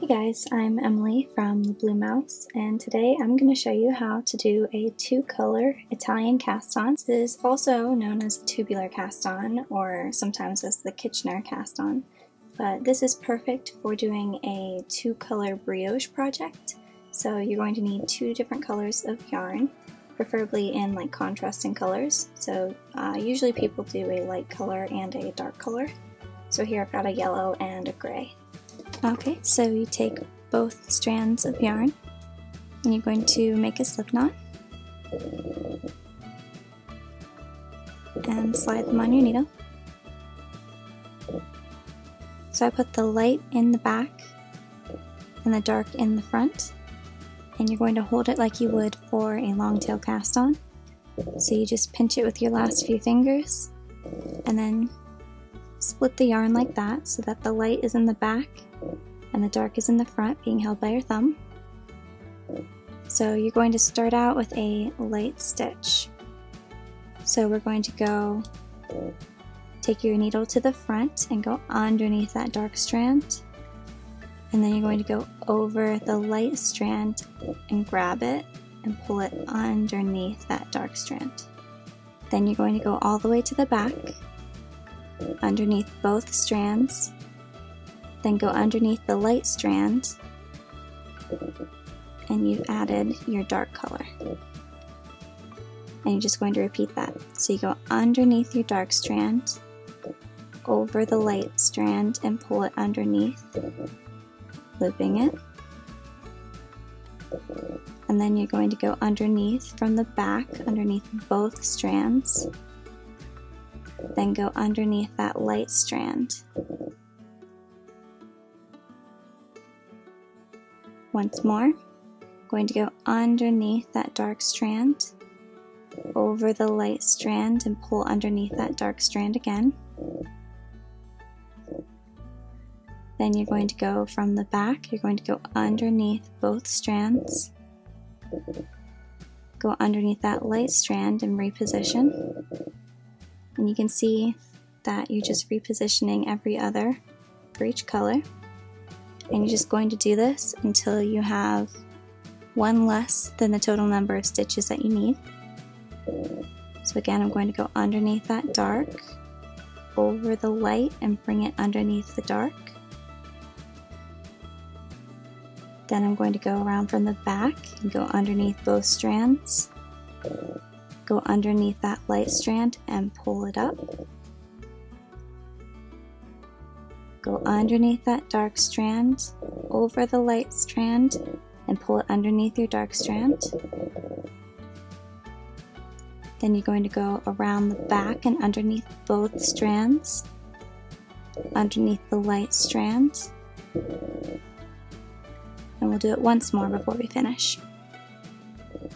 Hey guys, I'm Emily from the Blue Mouse, and today I'm going to show you how to do a two-color Italian cast-on. This is also known as a tubular cast-on, or sometimes as the Kitchener cast-on, but this is perfect for doing a two-color brioche project. So you're going to need two different colors of yarn, preferably in like contrasting colors. So usually people do a light color and a dark color. So here I've got a yellow and a gray. Okay, so you take both strands of yarn and you're going to make a slip knot and slide them on your needle. So I put the light in the back and the dark in the front, and you're going to hold it like you would for a long tail cast on. So you just pinch it with your last few fingers and then split the yarn like that so that the light is in the back and the dark is in the front, being held by your thumb. So you're going to start out with a light stitch. So we're going to take your needle to the front and go underneath that dark strand, and then you're going to go over the light strand and grab it and pull it underneath that dark strand. Then you're going to go all the way to the back, underneath both strands, then go underneath the light strand, and you've added your dark color. And you're just going to repeat that. So you go underneath your dark strand, over the light strand, and pull it underneath, looping it. And then you're going to go underneath from the back, underneath both strands, then go underneath that light strand. Once more, going to go underneath that dark strand, over the light strand, and pull underneath that dark strand again. Then you're going to go from the back, you're going to go underneath both strands, go underneath that light strand and reposition. And you can see that you're just repositioning every other for each color. And you're just going to do this until you have one less than the total number of stitches that you need. So again, I'm going to go underneath that dark, over the light, and bring it underneath the dark. Then I'm going to go around from the back and go underneath both strands, go underneath that light strand and pull it up. Go underneath that dark strand, over the light strand, and pull it underneath your dark strand. Then you're going to go around the back and underneath both strands, underneath the light strand. And we'll do it once more before we finish.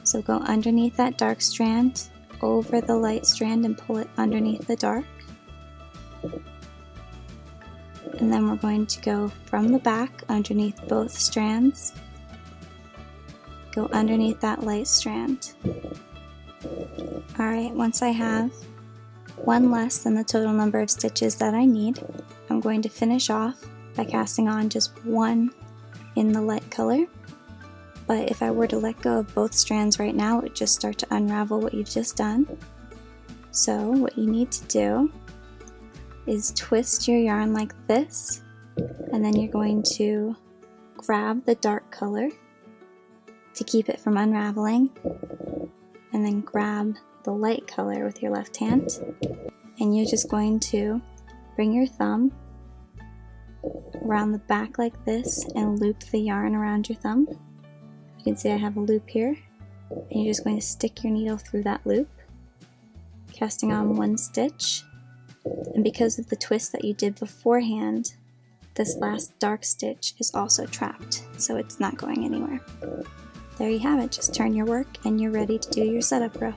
So go underneath that dark strand, over the light strand, and pull it underneath the dark. And then we're going to go from the back, underneath both strands, go underneath that light strand. Alright, once I have one less than the total number of stitches that I need, I'm going to finish off by casting on just one in the light color. But if I were to let go of both strands right now, it would just start to unravel what you've just done. So what you need to do is twist your yarn like this, and then you're going to grab the dark color to keep it from unraveling, and then grab the light color with your left hand, and you're just going to bring your thumb around the back like this and loop the yarn around your thumb. You can see I have a loop here, and you're just going to stick your needle through that loop, casting on one stitch. And because of the twist that you did beforehand, this last dark stitch is also trapped, so it's not going anywhere. There you have it, just turn your work and you're ready to do your setup row.